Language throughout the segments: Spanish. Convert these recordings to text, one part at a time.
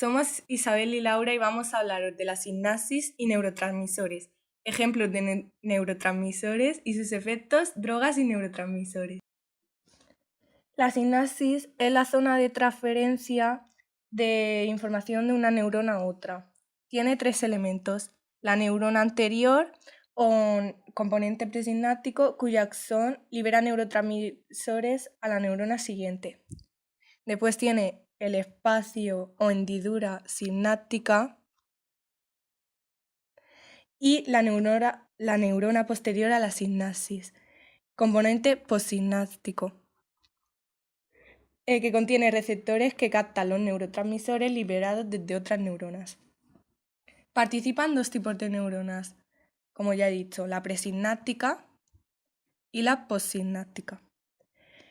somos Isabel y Laura y vamos a hablaros de la sinapsis y neurotransmisores, ejemplos de neurotransmisores y sus efectos, drogas y neurotransmisores. La sinapsis es la zona de transferencia de información de una neurona a otra. Tiene 3 elementos: la neurona anterior o componente presináptico, cuyo axón libera neurotransmisores a la neurona siguiente. Después tiene el espacio o hendidura sináptica y la neurona posterior a la sinapsis, componente postsináptico, que contiene receptores que captan los neurotransmisores liberados desde otras neuronas. Participan 2 tipos de neuronas, como ya he dicho, la presináptica y la postsináptica.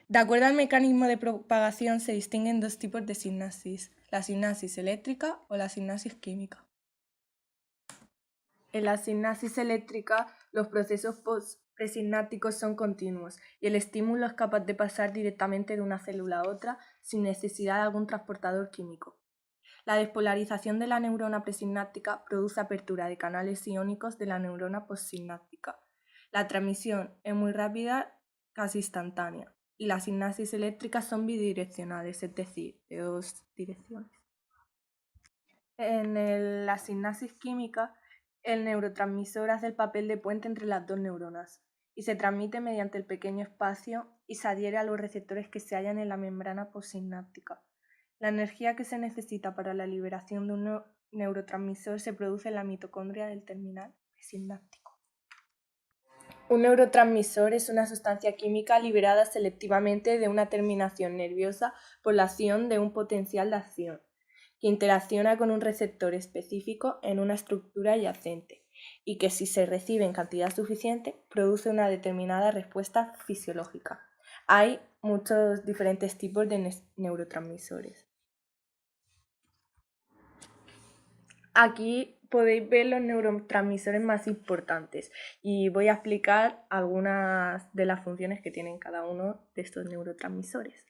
De acuerdo al mecanismo de propagación se distinguen 2 tipos de sinapsis, la sinapsis eléctrica o la sinapsis química. En la sinapsis eléctrica, los procesos presinápticos son continuos y el estímulo es capaz de pasar directamente de una célula a otra sin necesidad de algún transportador químico. La despolarización de la neurona presináptica produce apertura de canales iónicos de la neurona postsináptica. La transmisión es muy rápida, casi instantánea, y las sinapsis eléctricas son bidireccionales, es decir, de 2 direcciones. En la sinapsis química, el neurotransmisor hace el papel de puente entre las 2 neuronas y se transmite mediante el pequeño espacio y se adhiere a los receptores que se hallan en la membrana postsináptica. La energía que se necesita para la liberación de un neurotransmisor se produce en la mitocondria del terminal presináptico. Un neurotransmisor es una sustancia química liberada selectivamente de una terminación nerviosa por la acción de un potencial de acción, que interacciona con un receptor específico en una estructura adyacente y que, si se recibe en cantidad suficiente, produce una determinada respuesta fisiológica. Hay muchos diferentes tipos de neurotransmisores. Aquí podéis ver los neurotransmisores más importantes y voy a explicar algunas de las funciones que tienen cada uno de estos neurotransmisores.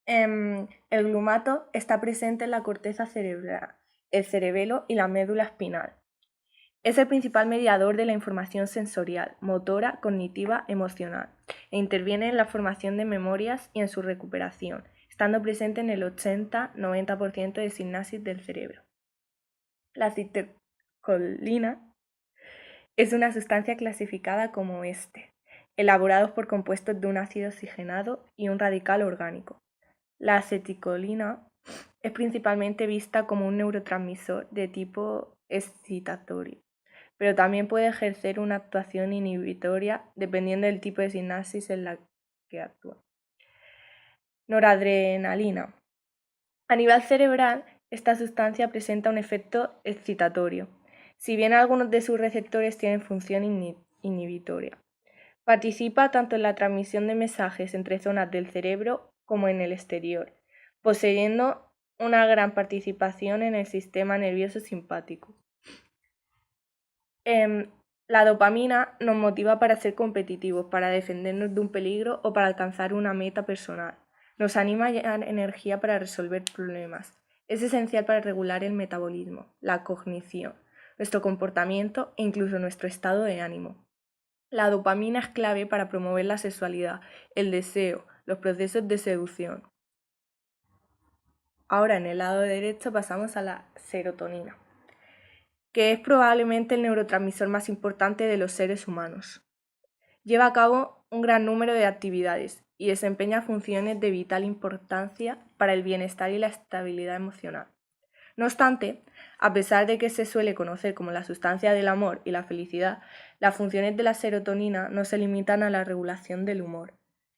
El glumato está presente en la corteza cerebral, el cerebelo y la médula espinal. Es el principal mediador de la información sensorial, motora, cognitiva, emocional e interviene en la formación de memorias y en su recuperación, estando presente en el 80-90% de sinapsis del cerebro. La acetilcolina es una sustancia clasificada como éster, elaborados por compuestos de un ácido oxigenado y un radical orgánico. La acetilcolina es principalmente vista como un neurotransmisor de tipo excitatorio, pero también puede ejercer una actuación inhibitoria dependiendo del tipo de sinapsis en la que actúa. Noradrenalina. A nivel cerebral, esta sustancia presenta un efecto excitatorio, si bien algunos de sus receptores tienen función inhibitoria. Participa tanto en la transmisión de mensajes entre zonas del cerebro como en el exterior, poseyendo una gran participación en el sistema nervioso simpático. La dopamina nos motiva para ser competitivos, para defendernos de un peligro o para alcanzar una meta personal. Nos anima a llenar energía para resolver problemas. Es esencial para regular el metabolismo, la cognición, nuestro comportamiento e incluso nuestro estado de ánimo. La dopamina es clave para promover la sexualidad, el deseo, los procesos de seducción. Ahora, en el lado derecho pasamos a la serotonina, que es probablemente el neurotransmisor más importante de los seres humanos. Lleva a cabo un gran número de actividades y desempeña funciones de vital importancia para el bienestar y la estabilidad emocional. No obstante, a pesar de que se suele conocer como la sustancia del amor y la felicidad, las funciones de la serotonina no se limitan a la regulación del humor.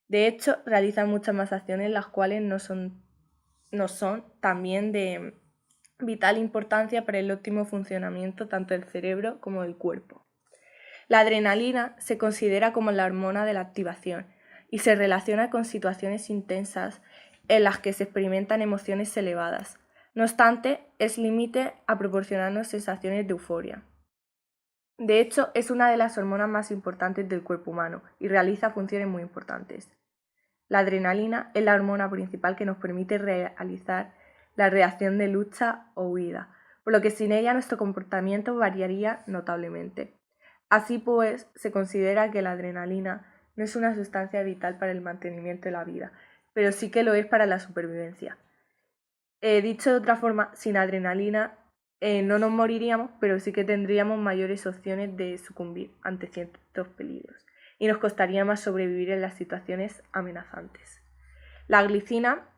De hecho, realiza muchas más acciones las cuales no son también de vital importancia para el óptimo funcionamiento tanto del cerebro como del cuerpo. La adrenalina se considera como la hormona de la activación y se relaciona con situaciones intensas en las que se experimentan emociones elevadas. No obstante, es límite a proporcionarnos sensaciones de euforia. De hecho, es una de las hormonas más importantes del cuerpo humano y realiza funciones muy importantes. La adrenalina es la hormona principal que nos permite realizar la reacción de lucha o huida, por lo que sin ella nuestro comportamiento variaría notablemente. Así pues, se considera que la adrenalina no es una sustancia vital para el mantenimiento de la vida, pero sí que lo es para la supervivencia. Dicho de otra forma, sin adrenalina no nos moriríamos, pero sí que tendríamos mayores opciones de sucumbir ante ciertos peligros y nos costaría más sobrevivir en las situaciones amenazantes. La glicina,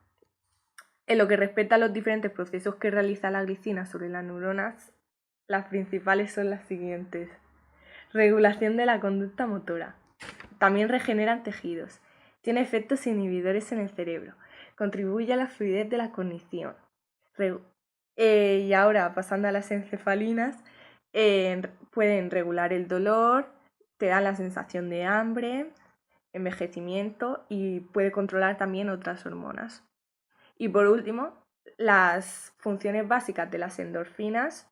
en lo que respecta a los diferentes procesos que realiza la glicina sobre las neuronas, las principales son las siguientes. Regulación de la conducta motora. También regeneran tejidos. Tiene efectos inhibidores en el cerebro. Contribuye a la fluidez de la cognición. Y ahora, pasando a las encefalinas, pueden regular el dolor, te dan la sensación de hambre, envejecimiento y puede controlar también otras hormonas. Y por último, las funciones básicas de las endorfinas,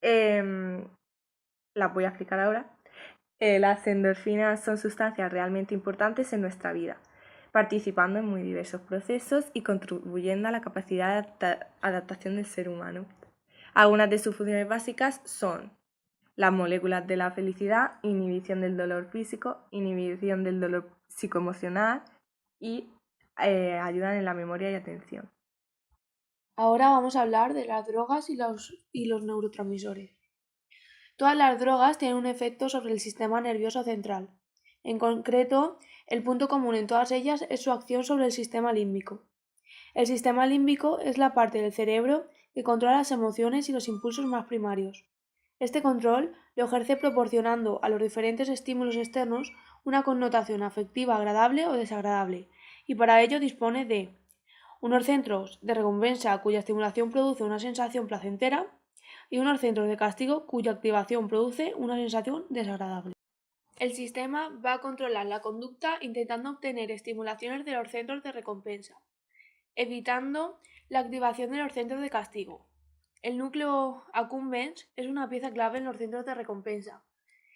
las voy a explicar ahora. Las endorfinas son sustancias realmente importantes en nuestra vida, participando en muy diversos procesos y contribuyendo a la capacidad de adaptación del ser humano. Algunas de sus funciones básicas son las moléculas de la felicidad, inhibición del dolor físico, inhibición del dolor psicoemocional y ayudan en la memoria y atención. Ahora vamos a hablar de las drogas y los neurotransmisores. Todas las drogas tienen un efecto sobre el sistema nervioso central. En concreto, el punto común en todas ellas es su acción sobre el sistema límbico. El sistema límbico es la parte del cerebro que controla las emociones y los impulsos más primarios. Este control lo ejerce proporcionando a los diferentes estímulos externos una connotación afectiva agradable o desagradable, y para ello dispone de unos centros de recompensa cuya estimulación produce una sensación placentera y unos centros de castigo cuya activación produce una sensación desagradable. El sistema va a controlar la conducta intentando obtener estimulaciones de los centros de recompensa, evitando la activación de los centros de castigo. El núcleo accumbens es una pieza clave en los centros de recompensa.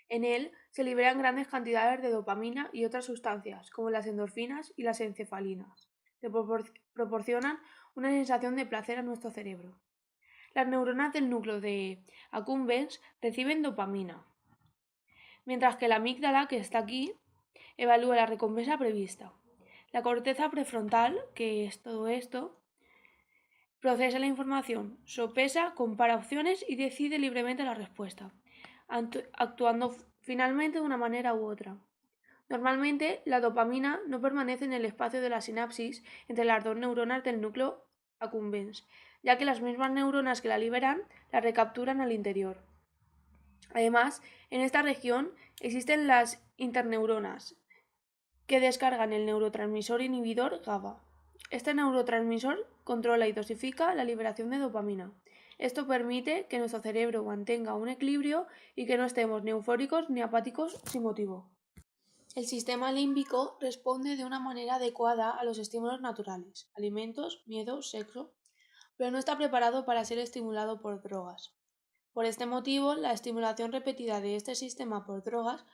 En él se liberan grandes cantidades de dopamina y otras sustancias, como las endorfinas y las encefalinas, que proporcionan una sensación de placer a nuestro cerebro. Las neuronas del núcleo de accumbens reciben dopamina, mientras que la amígdala, que está aquí, evalúa la recompensa prevista. La corteza prefrontal, que es todo esto, procesa la información, sopesa, compara opciones y decide libremente la respuesta, actuando finalmente de una manera u otra. Normalmente, la dopamina no permanece en el espacio de la sinapsis entre las dos neuronas del núcleo accumbens, ya que las mismas neuronas que la liberan la recapturan al interior. Además, en esta región existen las interneuronas, que descargan el neurotransmisor inhibidor GABA. Este neurotransmisor controla y dosifica la liberación de dopamina. Esto permite que nuestro cerebro mantenga un equilibrio y que no estemos ni eufóricos ni apáticos sin motivo. El sistema límbico responde de una manera adecuada a los estímulos naturales, alimentos, miedo, sexo, pero no está preparado para ser estimulado por drogas. Por este motivo, la estimulación repetida de este sistema por drogas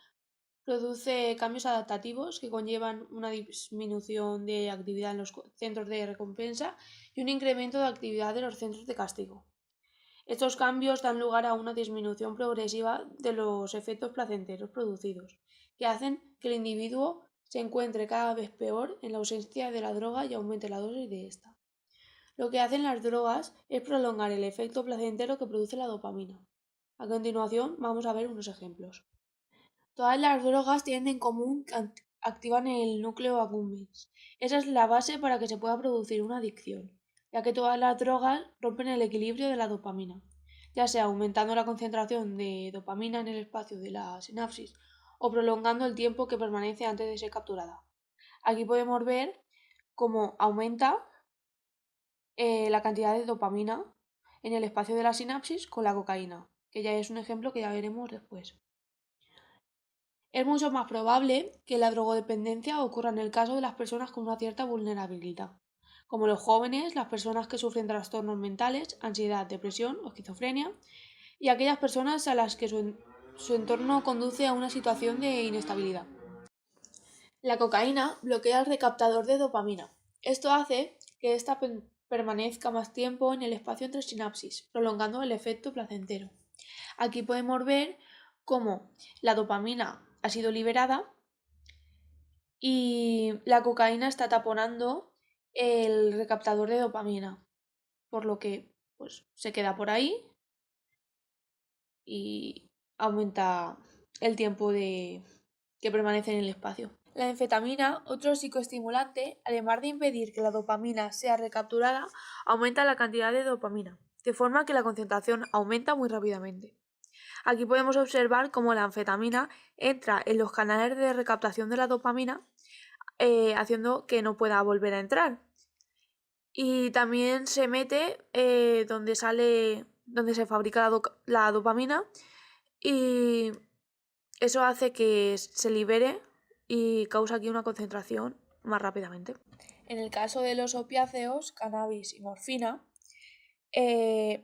produce cambios adaptativos que conllevan una disminución de actividad en los centros de recompensa y un incremento de actividad de los centros de castigo. Estos cambios dan lugar a una disminución progresiva de los efectos placenteros producidos, que hacen que el individuo se encuentre cada vez peor en la ausencia de la droga y aumente la dosis de esta. Lo que hacen las drogas es prolongar el efecto placentero que produce la dopamina. A continuación vamos a ver unos ejemplos. Todas las drogas tienen en común que activan el núcleo accumbens. Esa es la base para que se pueda producir una adicción, ya que todas las drogas rompen el equilibrio de la dopamina, ya sea aumentando la concentración de dopamina en el espacio de la sinapsis o prolongando el tiempo que permanece antes de ser capturada. Aquí podemos ver cómo aumenta la cantidad de dopamina en el espacio de la sinapsis con la cocaína, que ya es un ejemplo que ya veremos después. Es mucho más probable que la drogodependencia ocurra en el caso de las personas con una cierta vulnerabilidad, como los jóvenes, las personas que sufren trastornos mentales, ansiedad, depresión o esquizofrenia, y aquellas personas a las que su entorno conduce a una situación de inestabilidad. La cocaína bloquea el recaptador de dopamina. Esto hace que esta permanezca más tiempo en el espacio entre sinapsis, prolongando el efecto placentero. Aquí podemos ver cómo la dopamina ha sido liberada y la cocaína está taponando el recaptador de dopamina, por lo que pues, se queda por ahí y aumenta el tiempo que permanece en el espacio. La anfetamina, otro psicoestimulante, además de impedir que la dopamina sea recapturada, aumenta la cantidad de dopamina, de forma que la concentración aumenta muy rápidamente. Aquí podemos observar cómo la anfetamina entra en los canales de recaptación de la dopamina, haciendo que no pueda volver a entrar. Y también se mete donde se fabrica la dopamina, y eso hace que se libere y causa aquí una concentración más rápidamente. En el caso de los opiáceos, cannabis y morfina,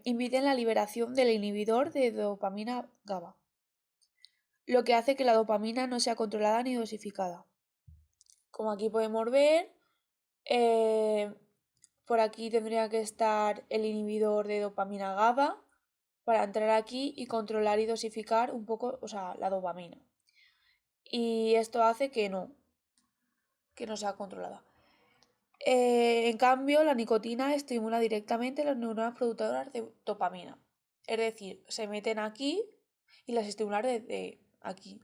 impiden la liberación del inhibidor de dopamina GABA, lo que hace que la dopamina no sea controlada ni dosificada. Como aquí podemos ver, por aquí tendría que estar el inhibidor de dopamina GABA para entrar aquí y controlar y dosificar un poco, la dopamina. Y esto hace que no sea controlada. En cambio, la nicotina estimula directamente las neuronas productoras de dopamina. Es decir, se meten aquí y las estimulan desde aquí.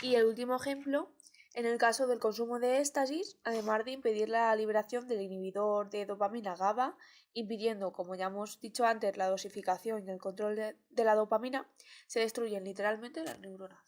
Y el último ejemplo, en el caso del consumo de éxtasis, además de impedir la liberación del inhibidor de dopamina GABA, impidiendo, como ya hemos dicho antes, la dosificación y el control de la dopamina, se destruyen literalmente las neuronas.